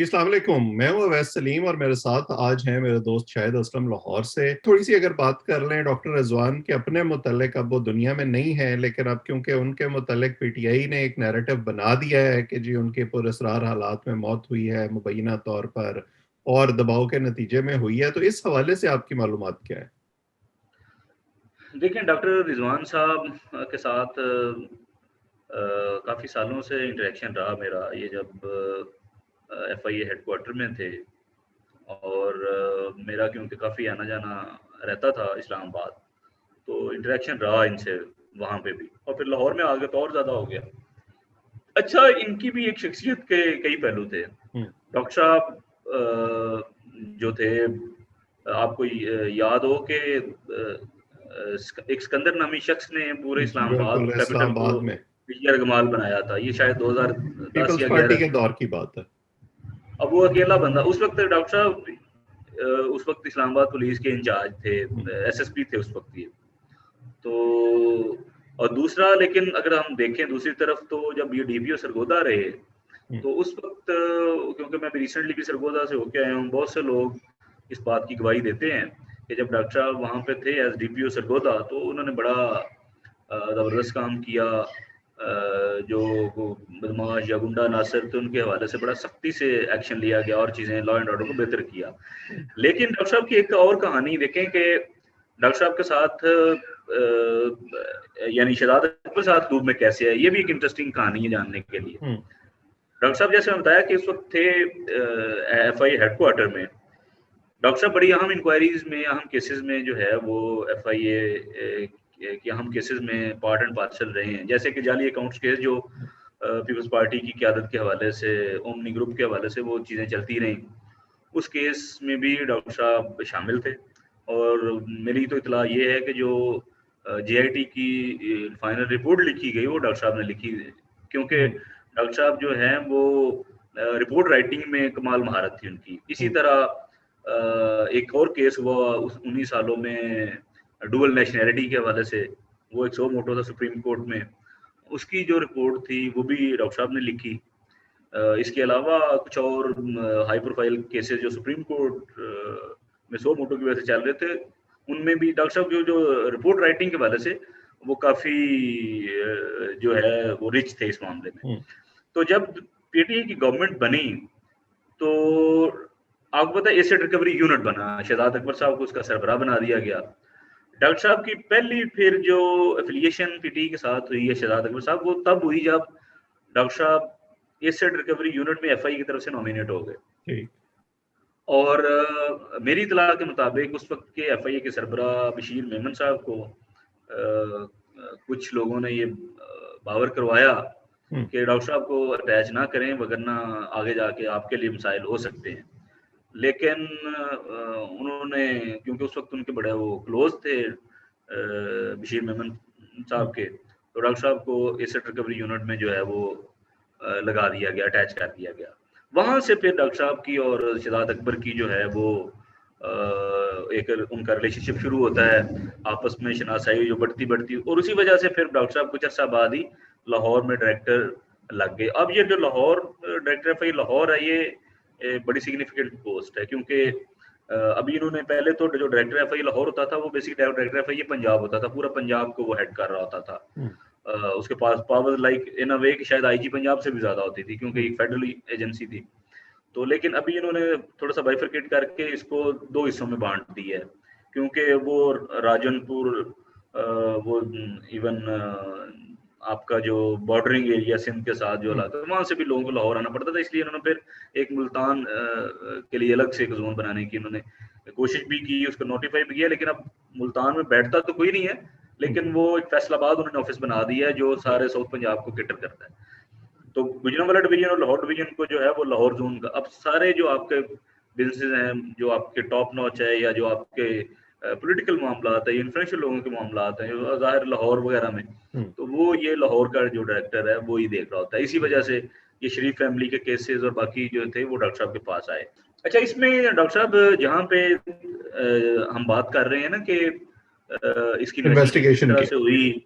अस्सलाम वालेकुम। मैं हूँ अवैस सलीम और मेरे साथ आज हैं मेरे दोस्त शाहिद असलम लाहौर से। थोड़ी सी अगर बात कर लें डॉक्टर रिजवान के अपने मुतल्लिक, अब वो दुनिया में नहीं है, लेकिन अब क्योंकि उनके मुतल्लिक पीटीआई ने एक नैरेटिव बना दिया है कि जी उनके पुरअसरार हालात में मौत हुई है मुबैना तौर पर और दबाव के नतीजे में हुई है, तो इस हवाले से आपकी मालूमात क्या है? देखिए, डॉक्टर रिज़वान साहब के साथ काफ़ी सालों से इंटरेक्शन रहा मेरा। ये जब एफआईए हेडक्वार्टर में थे और मेरा क्योंकि काफ़ी आना-जाना रहता था इस्लामाबाद, तो इंटरेक्शन रहा इनसे वहाँ पे भी, और फिर लाहौर में आ गए तो और ज़्यादा हो गया। अच्छा, इनकी भी एक शख्सियत के कई पहलू थे। हुँ, डॉक्टर साहब जो थे, आपको याद हो कि एक सिकंदर नामी शख्स ने पूरे इस्लामाबाद बिल्कुल कैपिटल को इस्लामाबाद में यरगमाल बनाया था। ये शायद 2010 पीपल्स या पार्टी 11 के में। दौर की बात है। अब वो अकेला बंदा उस वक़्त डॉक्टर साहब उस वक़्त इस्लामाबाद पुलिस के इंचार्ज थे, हुँ, एसएसपी थे उस वक़्त ये। तो और दूसरा, लेकिन अगर हम देखें दूसरी तरफ, तो जब ये डीपीओ सरगोदा रहे, हुँ, तो उस वक़्त क्योंकि मैं भी रिसेंटली भी सरगोदा से होके आया हूँ, बहुत से लोग इस बात की गवाही देते हैं कि जब डॉक्टर साहब वहाँ पे थे एज़ डीपीओ सरगोदा, तो उन्होंने बड़ा ज़बरदस्त काम किया। जो वो बदमाश या गुंडा नासर थे, उनके हवाले से बड़ा सख्ती से एक्शन लिया गया और चीज़ें लॉ एंड ऑर्डर को बेहतर किया। हुँ, लेकिन डॉक्टर साहब की एक और कहानी देखें कि डॉक्टर साहब के साथ यानी शहजाद अकबर साहब ग्रुप में कैसे है, ये भी एक इंटरेस्टिंग कहानी है जानने के लिए। हुँ, डॉक्टर साहब, जैसे मैं बताया कि इस वक्त थे एफआई हेडक्वार्टर में। डॉक्टर साहब बड़ी अहम इंक्वायरीज में, अहम केसेस में जो है वो एफआईए के अहम केसेस में पार्ट एंड पार्सल रहे हैं, जैसे कि जाली अकाउंट्स केस जो पीपल्स पार्टी की क़यादत के हवाले से, ओमनी ग्रुप के हवाले से वो चीज़ें चलती रहीं। उस केस में भी डॉक्टर साहब शामिल थे, और मेरी तो इत्तला ये है कि जो जेआईटी की फाइनल रिपोर्ट लिखी गई वो डॉक्टर साहब ने लिखी, क्योंकि हुँ, डॉक्टर साहब जो हैं वो रिपोर्ट राइटिंग में कमाल महारत थी उनकी। इसी हुँ, तरह एक और केस हुआ उस 19 सालों में डुअल नेशनैलिटी के हवाले से, वो एक सो मोटो था सुप्रीम कोर्ट में। उसकी जो रिपोर्ट थी वो भी डॉक्टर साहब ने लिखी। इसके अलावा कुछ और हाई प्रोफाइल केसेस जो सुप्रीम कोर्ट में सो मोटो की वजह से चल रहे थे, उनमें भी डॉक्टर साहब जो रिपोर्ट राइटिंग के हवाले से वो काफ़ी जो है वो रिच थे इस मामले में। हुँ, तो जब पीटीआई की गवर्नमेंट बनी, तो आपको पता है एसेट रिकवरी यूनिट बना, शहजाद अकबर साहब को उसका सरबराह बना दिया गया। डॉक्टर साहब की पहली फिर जो एफिलिएशन पीटीआई के साथ हुई है शहजाद अकबर साहब, वो तब हुई जब डॉक्टर साहब एसेट रिकवरी यूनिट में एफआई की तरफ से नॉमिनेट हो गए। ठीक। और मेरी इत्तला के मुताबिक उस वक़्त के एफआईए के सरबराह बशीर मेमन साहब को कुछ लोगों ने ये बावर करवाया हुँ, कि डॉक्टर साहब को अटैच ना करें, वगरना आगे जाके आपके लिए मसाइल हो सकते हैं। लेकिन उन्होंने, क्योंकि उस वक़्त उनके बड़े वो क्लोज़ थे बशीर मेमन हुँ, साहब के, तो डॉक्टर साहब को एसेट रिकवरी यूनिट में जो है वो लगा दिया गया, अटैच कर दिया गया। वहाँ से फिर डॉक्टर साहब की और शहजाद अकबर की जो है वो एक उनका रिलेशनशिप शुरू होता है, आपस में शनासाई जो बढ़ती और उसी वजह से फिर डॉक्टर साहब कुछ अर्सा बाद ही लाहौर में डायरेक्टर लग गए। अब ये जो लाहौर डायरेक्टर एफआई लाहौर है, ये बड़ी सिग्निफिकेंट पोस्ट है, क्योंकि अभी इन्होंने पहले तो जो डायरेक्टर एफआई लाहौर होता था वो बेसिक डायरेक्टर एफआई पंजाब होता था, पूरा पंजाब को वो हेड कर रहा होता था। हुँ, उसके पास पावर लाइक इन अ वे कि शायद आईजी पंजाब से भी ज़्यादा होती थी, क्योंकि हुँ, एक फेडरल एजेंसी थी। तो लेकिन अभी इन्होंने थोड़ा-सा बाइफरकेट करके इसको 2 हिस्सों में बाँट दिया है, क्योंकि वो राजनपुर वो इवन आपका जो बॉर्डरिंग एरिया सिंध के साथ जो हुँ, इलाका है, वहाँ से भी लोगों को लाहौर आना पड़ता था, इसलिए इन्होंने फिर एक मुल्तान के लिए अलग से एक ज़ोन बनाने की इन्होंने कोशिश भी की, उसको नोटिफ़ाई भी किया, लेकिन अब मुल्तान में बैठता तो कोई नहीं है, हुँ, लेकिन वो एक फैसलाबाद उन्होंने ऑफ़िस बना दिया है, जो सारे साउथ पंजाब को कैटर करता है। तो गुजरांवाला डिवीजन और लाहौर डिवीजन को जो है वो लाहौर जोन का, अब सारे जो आपके बिजनेस हैं, जो आपके टॉप नॉच है, या जो आपके पॉलिटिकल मामलात है, इन्फ्लुएंशियल लोगों के मामलात हैं, ज़ाहिर लाहौर वगैरह में, हुँ, तो वो ये लाहौर का जो डायरेक्टर है वो ही देख रहा होता है। इसी वजह से ये शरीफ फैमिली के केसेस और बाकी जो थे वो डॉक्टर साहब के पास आए। अच्छा, इसमें डॉक्टर साहब जहाँ पे हम बात कर रहे हैं ना कि इसकी इन्वेस्टिगेशन किस इन्वेस्टिगेशन तरह के। से हुई,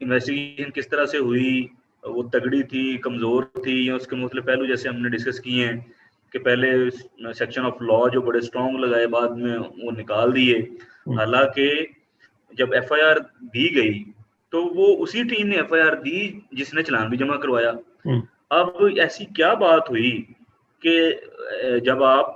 इन्वेस्टिगेशन किस तरह से हुई, वो तगड़ी थी, कमज़ोर थी, या उसके मुख्तलिफ पहलू जैसे हमने डिस्कस किए हैं। कि पहले सेक्शन ऑफ लॉ जो बड़े स्ट्रॉन्ग लगाए, बाद में वो निकाल दिए। हालांकि जब एफआईआर दी गई तो वो उसी टीम ने एफआईआर दी जिसने चालान भी जमा करवाया। अब ऐसी क्या बात हुई कि जब आप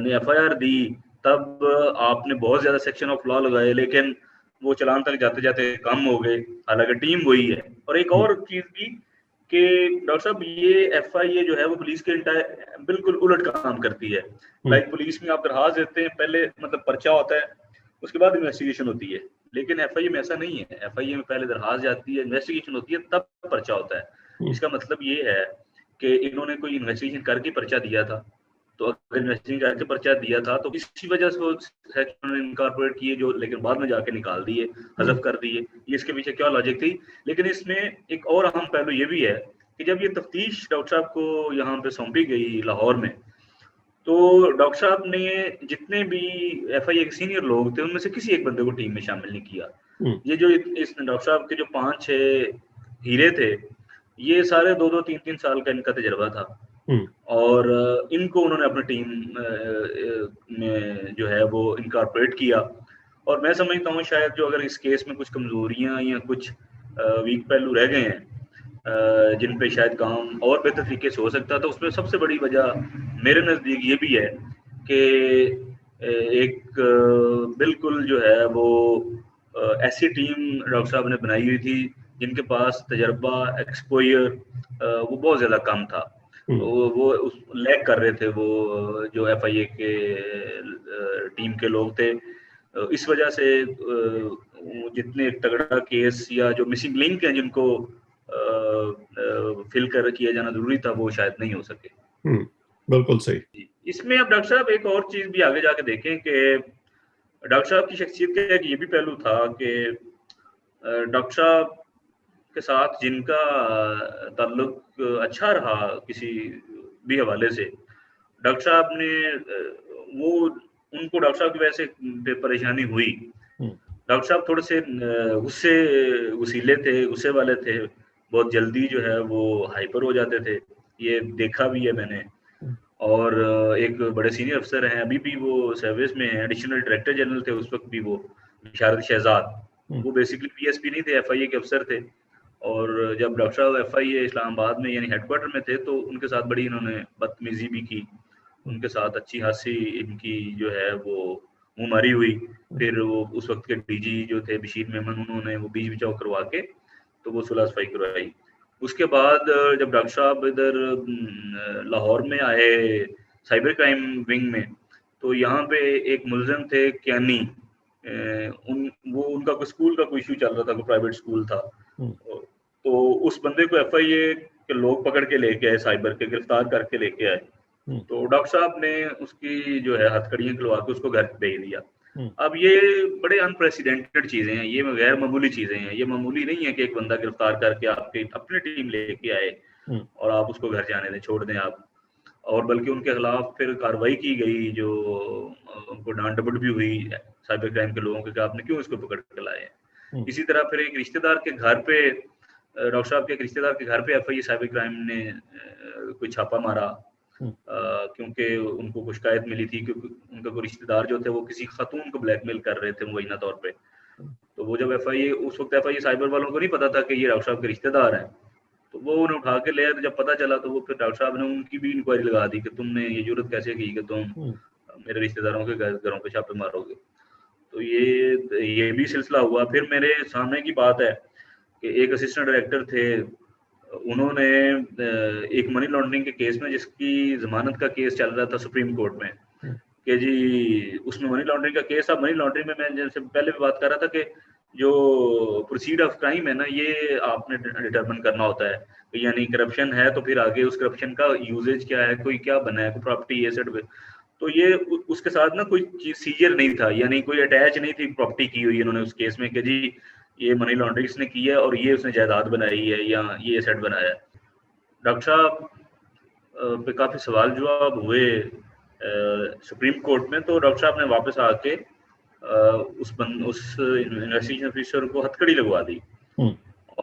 ने एफआईआर दी तब आपने बहुत ज्यादा सेक्शन ऑफ लॉ लगाए, लेकिन वो चालान तक जाते जाते कम हो गए, हालांकि टीम वही है। और एक और चीज भी कि डॉक्टर साहब ये एफआईए जो है वो पुलिस के बिल्कुल उलट काम करती है। लाइक पुलिस में आप दरखास्त देते हैं, पहले मतलब पर्चा होता है, उसके बाद इन्वेस्टिगेशन होती है, लेकिन एफआईए में ऐसा नहीं है। एफआईए में पहले दरखास्त जाती है, इन्वेस्टिगेशन होती है, तब पर्चा होता है। इसका मतलब ये है कि इन्होंने कोई इन्वेस्टिगेशन करके पर्चा दिया था, तो अगर इन्वेस्टिगेशन करके पर्चा दिया था तो इसी वजह से वो सेक्शन इनकॉर्पोरेट किए, जो लेकिन बाद में जाके निकाल दिए, हज़फ कर दिए। ये इसके पीछे क्या लॉजिक थी? लेकिन इसमें एक और अहम पहलू ये भी है कि जब ये तफ्तीश डॉक्टर साहब को यहाँ पे सौंपी गई लाहौर में, तो डॉक्टर साहब ने जितने भी एफआईए के सीनियर लोग थे उनमें से किसी एक बंदे को टीम में शामिल नहीं किया। ये जो इस डॉक्टर साहब के जो 5-6 हीरे थे, ये सारे 2-2, 3-3 साल का इनका तजर्बा था, और इनको उन्होंने अपनी टीम में जो है वो इनकॉर्पोरेट किया। और मैं समझता हूँ शायद जो अगर इस केस में कुछ कमजोरियां या कुछ वीक पहलू रह गए हैं जिन पे शायद काम और बेहतर तरीके से हो सकता, तो उसमें सबसे बड़ी वजह मेरे नज़दीक ये भी है कि एक बिल्कुल जो है वो ऐसी टीम डॉक्टर साहब ने बनाई हुई थी जिनके पास तजर्बा, एक्सपोजर वो बहुत ज़्यादा कम था। वो लैग कर रहे थे वो जो एफआईए के टीम के लोग थे। इस वजह से जितने तगड़ा केस या जो मिसिंग लिंक हैं जिनको फिल कर किया जाना जरूरी था, वो शायद नहीं हो सके। बिल्कुल सही। इसमें अब डॉक्टर साहब एक और चीज भी आगे जाके देखें कि डॉक्टर साहब की शख्सियत का एक ये भी पहलू था कि डॉक्टर साहब के साथ जिनका ताल्लुक अच्छा रहा किसी भी हवाले से, डॉक्टर साहब ने वो उनको डॉक्टर साहब की वजह से परेशानी हुई। डॉक्टर साहब थोड़े से गुस्सीले थे, गुस्से वाले थे, बहुत जल्दी जो है वो हाइपर हो जाते थे, ये देखा भी है मैंने। और एक बड़े सीनियर अफसर हैं, अभी भी वो सर्विस में हैं, एडिशनल डायरेक्टर जनरल थे उस वक्त भी वो, बिशारत शहजाद। वो बेसिकली पीएसपी नहीं थे, एफआईए के अफसर थे। और जब डॉक्टर साहब एफआईए इस्लामाबाद में यानी हेडक्वार्टर में थे तो उनके साथ बड़ी इन्होंने बदतमीजी भी की, उनके साथ अच्छी खासी इनकी जो है वो मुंहमारी हुई। फिर वो उस वक्त के डीजी जो थे बशीर मेमन, उन्होंने वो बीच बचाव करवा के तो वो सुलह सफाई करवाई। उसके बाद जब डॉक्टर साहब इधर लाहौर में आए साइबर क्राइम विंग में, तो यहाँ पे एक मुलजिम थे क्यानी, वो उनका कोई स्कूल का कोई इशू चल रहा था, कोई प्राइवेट स्कूल था, तो उस बंदे को एफआईए के लोग पकड़ के लेके आए, साइबर के गिरफ्तार करके लेके आए। तो डॉक्टर साहब ने उसकी जो है हथकड़ियां खुलवा के उसको घर भेज दिया। अब ये बड़े अनप्रेसिडेंटेड चीजें हैं, ये गैर मामूली चीजें हैं। ये मामूली नहीं है कि एक बंदा गिरफ्तार करके आपके अपनी टीम लेके आए और आप उसको घर जाने दें, छोड़ दें आप। और बल्कि उनके खिलाफ फिर कार्रवाई की गई, जो उनको डांट डपट भी हुई साइबर क्राइम के लोगों के कि आपने क्यों इसको पकड़ के लाए हैं। इसी तरह फिर एक रिश्तेदार के घर पे, डॉक्टर साहब के एक रिश्तेदार के घर पे एफआईए साइबर क्राइम ने कोई छापा मारा, क्योंकि उनको कुछ शिकायत मिली थी क्योंकि उनका कोई रिश्तेदार जो थे वो किसी खातून को ब्लैकमेल कर रहे थे मुबैना तौर पे। तो वो जब एफआईए, उस वक्त एफआईए साइबर वालों को नहीं पता था कि ये डॉक्टर साहब के रिश्तेदार हैं, तो वो उन्हें उठा के ले आए। तो जब पता चला तो वो फिर डॉक्टर साहब ने उनकी भी इंक्वायरी लगा दी कि तुमने ये जरूरत कैसे की कि तुम मेरे रिश्तेदारों के घरों पे छापे मारोगे। तो ये भी सिलसिला हुआ। फिर मेरे सामने की बात है कि एक असिस्टेंट डायरेक्टर थे, उन्होंने एक मनी लॉन्ड्रिंग के केस में, जिसकी जमानत का केस चल रहा था सुप्रीम कोर्ट में, कि जी उसमें मनी लॉन्ड्रिंग का केस था। मनी लॉन्ड्रिंग में मैं जैसे पहले भी बात कर रहा था कि जो प्रोसीड ऑफ क्राइम है ना, ये आपने डिटरमिन करना होता है, यानी करप्शन है तो फिर आगे उस करप्शन का यूजेज क्या है, कोई क्या बना है, कोई प्रॉपर्टी एसेट पे। तो ये उसके साथ ना कोई चीज सीजर नहीं था, यानी कोई अटैच नहीं थी प्रॉपर्टी की हुई इन्होंने उस केस में कि जी ये मनी लॉन्ड्रिंग इसने की है और ये उसने जायदाद बनाई है या ये एसेट बनाया है। डॉक्टर साहब पे काफी सवाल जवाब हुए सुप्रीम कोर्ट में, तो डॉक्टर साहब ने वापस आके उस इन्वेस्टिगेशन ऑफिसर को हथकड़ी लगवा दी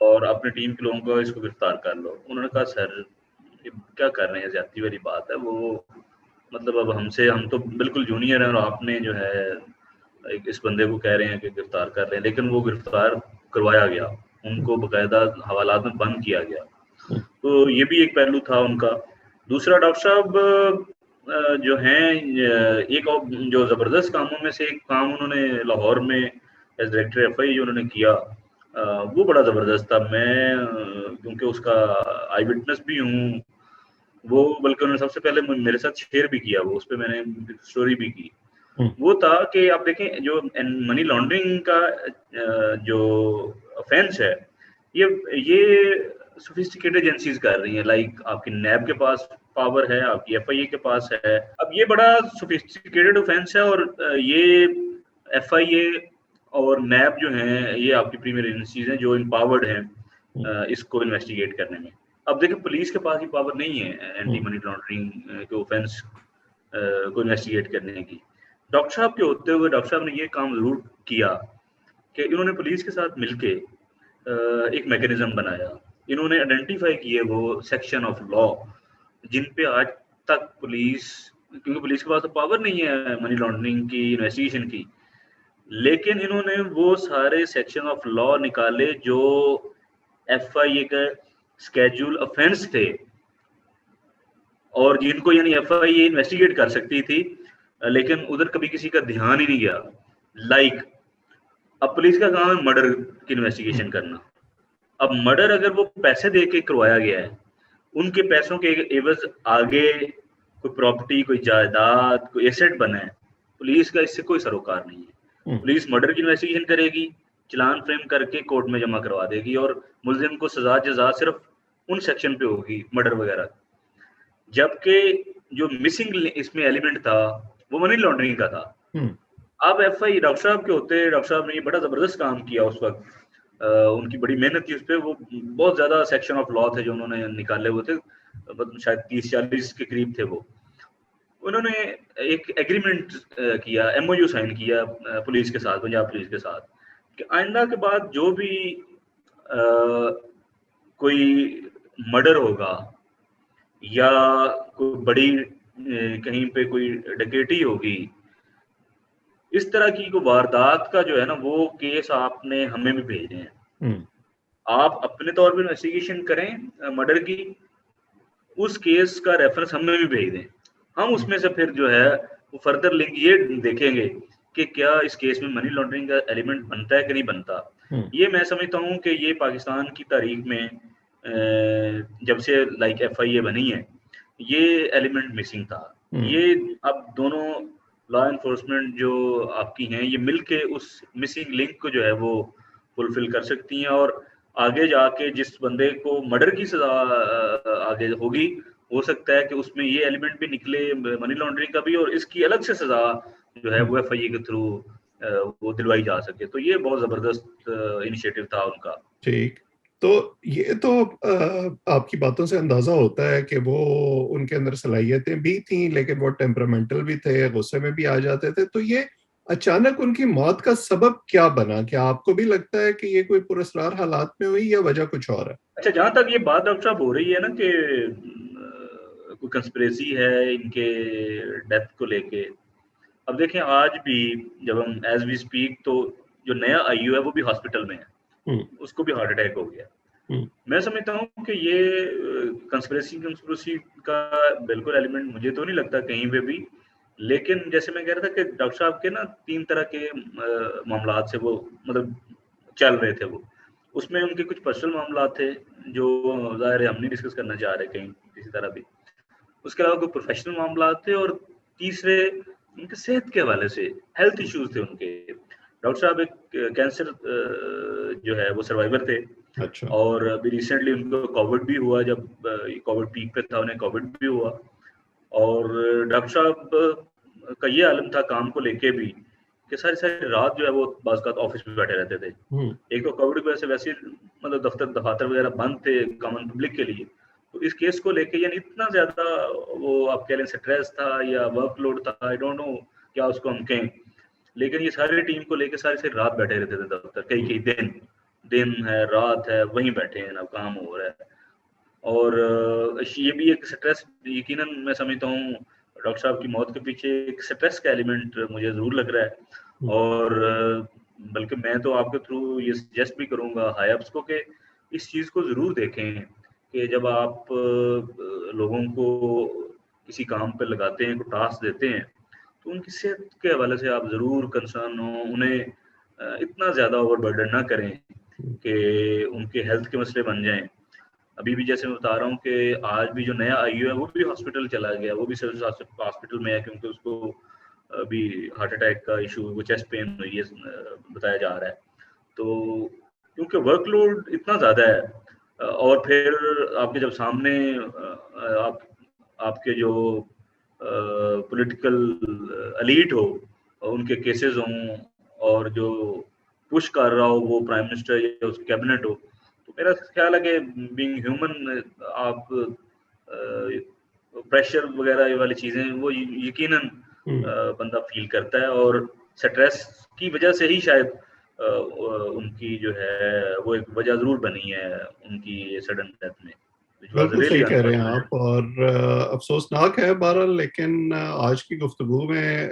और अपनी टीम के लोगों को इसको गिरफ्तार कर लो। उन्होंने कहा सर ये क्या कर रहे हैं, ज्यादती वाली बात है, वो मतलब अब हम तो बिल्कुल जूनियर हैं और आपने जो है इस बंदे को कह रहे हैं कि गिरफ्तार कर रहे हैं, लेकिन वो गिरफ्तार करवाया गया, उनको बाकायदा हवालात में बंद किया गया। तो ये भी एक पहलू था उनका। दूसरा डॉक्टर साहब जो हैं एक और जो ज़बरदस्त कामों में से एक काम उन्होंने लाहौर में एज डायरेक्टर एफआई जो उन्होंने किया, वो बड़ा ज़बरदस्त था। मैं क्योंकि उसका आई विटनेस भी हूँ, वो बल्कि उन्होंने सबसे पहले मेरे साथ शेयर भी किया, वो उस पे मैंने स्टोरी भी की। वो था कि आप देखें जो मनी लॉन्ड्रिंग का जो ऑफेंस है, ये सोफिस्टिकेटेड एजेंसीज कर रही हैं। लाइक आपकी नैब के पास पावर है, आपकी एफआईए के पास है। अब ये बड़ा सोफिस्टिकेटेड ऑफेंस है और ये एफआईए और नैब जो हैं ये आपकी प्रीमियर एजेंसीज हैं जो एम्पावर्ड हैं इसको इन्वेस्टिगेट करने में। अब देखिए पुलिस के पास ही पावर नहीं है एंटी मनी लॉन्ड्रिंग के ऑफेंस को इन्वेस्टिगेट करने की। डॉक्टर साहब के होते हुए डॉक्टर साहब ने ये काम ज़रूर किया कि इन्होंने पुलिस के साथ मिलके एक मैकेनिज्म बनाया। इन्होंने आइडेंटिफाई किए वो सेक्शन ऑफ लॉ जिन पे आज तक पुलिस, क्योंकि पुलिस के पास तो पावर नहीं है मनी लॉन्ड्रिंग की इन्वेस्टिगेशन की, लेकिन इन्होंने वो सारे सेक्शन ऑफ लॉ निकाले जो एफआईए का स्केड्यूल ऑफेंस थे और जिनको यानी एफआईए इन्वेस्टिगेट कर सकती थी, लेकिन उधर कभी किसी का ध्यान ही नहीं गया। लाइक अब पुलिस का काम है मर्डर की इन्वेस्टिगेशन करना। अब मर्डर अगर वो पैसे दे के करवाया गया है, उनके पैसों के एवज आगे कोई प्रॉपर्टी, कोई जायदाद, कोई एसेट बना है, पुलिस का इससे कोई सरोकार नहीं है। पुलिस मर्डर की इन्वेस्टिगेशन करेगी, चलान फ्रेम करके कोर्ट में जमा करवा देगी और मुल्जिम को सजा जजा सिर्फ उन सेक्शन पे होगी मर्डर वगैरह। जबकि जो मिसिंग इसमें एलिमेंट था वो मनी लॉन्ड्रिंग का था। अब एफआई डॉक्टर साहब के होते, डॉक्टर साहब ने ये बड़ा जबरदस्त काम किया उस वक्त, उनकी बड़ी मेहनत थी उस पर। वो बहुत ज्यादा सेक्शन ऑफ लॉ थे जो उन्होंने निकाले हुए थे, शायद 30-40 के करीब थे वो। उन्होंने एक एग्रीमेंट किया, एमओयू साइन किया पुलिस के साथ, पंजाब पुलिस के साथ, कि आइंदा के बाद जो भी कोई मर्डर होगा या कोई बड़ी कहीं पे कोई डकैती होगी, इस तरह की कोई वारदात का जो है ना वो केस आपने हमें भी भेजने हैं। आप अपने तौर पे इन्वेस्टिगेशन करें मर्डर की, उस केस का रेफरेंस हमें भी भेज दें। हम उसमें से फिर जो है वो फर्दर लिंक ये देखेंगे कि क्या इस केस में मनी लॉन्ड्रिंग का एलिमेंट बनता है कि नहीं बनता। ये मैं समझता हूँ कि ये पाकिस्तान की तारीख में जब से लाइक एफआईए बनी है ये एलिमेंट मिसिंग था। ये अब दोनों लॉ एनफोर्समेंट जो आपकी हैं ये मिलके उस मिसिंग लिंक को जो है वो फुलफिल कर सकती हैं और आगे जाके जिस बंदे को मर्डर की सजा आगे होगी, हो सकता है कि उसमें ये एलिमेंट भी निकले मनी लॉन्ड्रिंग का भी, और इसकी अलग से सजा जो है वो एफआईए के थ्रू वो दिलवाई जा सके। तो ये बहुत जबरदस्त इनिशिएटिव था उनका। ठीक, तो ये तो आपकी बातों से अंदाजा होता है कि वो उनके अंदर सलाहियतें भी थी, लेकिन वो टेम्परामेंटल भी थे, गुस्से में भी आ जाते थे। तो ये अचानक उनकी मौत का सबब क्या बना? क्या आपको भी लगता है कि ये कोई पुरस्कार हालात में हुई या वजह कुछ और है? अच्छा, जहां तक ये बात डॉक्टर साहब हो रही है ना कि कोई कंस्पिरेसी है इनके डेथ को लेके, अब देखें आज भी जब हम एज वी स्पीक तो जो नया आईयू है वो भी हॉस्पिटल में है, उसको भी हार्ट अटैक हो गया। मैं समझता हूँ कि ये कंस्पिरेसी का बिल्कुल एलिमेंट मुझे तो नहीं लगता कहीं पे भी। लेकिन जैसे मैं कह रहा था कि डॉक्टर साहब के ना 3 तरह के मामलात से वो मतलब चल रहे थे वो। उसमें उनके कुछ पर्सनल मामलात थे जो ज़ाहिर है हम नहीं डिस्कस करना चाह रहे कहीं किसी तरह भी। उसके अलावा कोई प्रोफेशनल मामलात थे और तीसरे उनके सेहत के हवाले से हेल्थ इश्यूज थे उनके। डॉक्टर साहब एक कैंसर जो है वो सर्वाइवर थे। अच्छा। और अभी रिसेंटली उनको कोविड भी हुआ, जब कोविड पीक पे था उन्हें कोविड भी हुआ। और डॉक्टर साहब का ये आलम था काम को लेके भी कि सारी सारी रात जो है वो बाज़ ऑफिस में बैठे रहते थे। एक तो कोविड की वजह से वैसे मतलब दफातर वगैरह बंद थे कॉमन पब्लिक के लिए, तो इस केस को लेके यानी इतना ज्यादा वो आप कह लें स्ट्रेस था या वर्कलोड था, आई डोंट नो क्या उसको हम कहें, लेकिन ये सारी टीम को लेके सारी सारी रात बैठे रहते थे दफ्तर, कई कई दिन है रात है वहीं बैठे हैं ना काम हो रहा है। और ये भी एक स्ट्रेस यकीनन मैं समझता हूँ डॉक्टर साहब की मौत के पीछे एक स्ट्रेस का एलिमेंट मुझे ज़रूर लग रहा है और बल्कि मैं तो आपके थ्रू ये सजेस्ट भी करूँगा हाई अप्स को कि इस चीज़ को ज़रूर देखें कि जब आप लोगों को किसी काम पे लगाते हैं, कोई टास्क देते हैं, तो उनकी सेहत के हवाले से आप ज़रूर कंसर्न हों, उन्हें इतना ज़्यादा ओवरबर्डन ना करें कि उनके हेल्थ के मसले बन जाएँ। अभी भी जैसे मैं बता रहा हूँ कि आज भी जो नया आईयू है वो भी हॉस्पिटल चला गया, वो भी सिविल हॉस्पिटल में है क्योंकि उसको अभी हार्ट अटैक का इशू, वो चेस्ट पेन हुई है बताया जा रहा है। तो क्योंकि वर्कलोड इतना ज़्यादा है और फिर आपके जब सामने आप आपके जो पॉलिटिकल एलीट हो उनके केसेस हों और जो पुश कर रहा हो वो प्राइम मिनिस्टर या उसकी कैबिनेट हो, तो मेरा ख्याल है कि बीइंग ह्यूमन आप प्रेशर वगैरह ये वाली चीज़ें वो यकीनन बंदा फील करता है और स्ट्रेस की वजह से ही शायद उनकी जो है वो एक वजह ज़रूर बनी है उनकी सडन डेथ में, व्हिच वाज़ बिल्कुल रियली सही कह रहे हैं अनफॉर्चुनेट। आप और अफसोसनाक है बहरहाल, लेकिन आज की गुफ्तगू में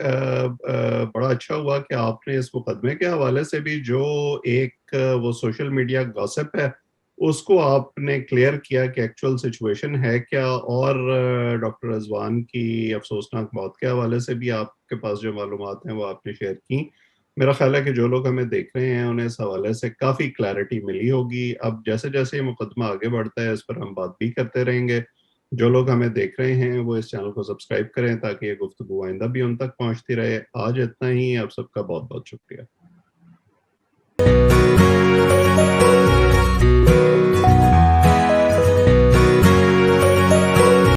बड़ा अच्छा हुआ कि आपने इस मुकदमे के हवाले से भी जो एक वो सोशल मीडिया गॉसिप है उसको आपने क्लियर किया कि एक्चुअल सिचुएशन है क्या, और डॉक्टर रिजवान की अफसोसनाक मौत के हवाले से भी आपके पास जो मालूमात हैं वो आपने शेयर की। मेरा ख्याल है कि जो लोग हमें देख रहे हैं उन्हें इस हवाले से काफ़ी क्लैरिटी मिली होगी। अब जैसे-जैसे ये मुकदमा आगे बढ़ता है इस पर हम बात भी करते रहेंगे। जो लोग हमें देख रहे हैं वो इस चैनल को सब्सक्राइब करें ताकि ये गुफ्तगू आइंदा भी उन तक पहुँचती रहे। आज इतना ही, आप सबका बहुत-बहुत शुक्रिया।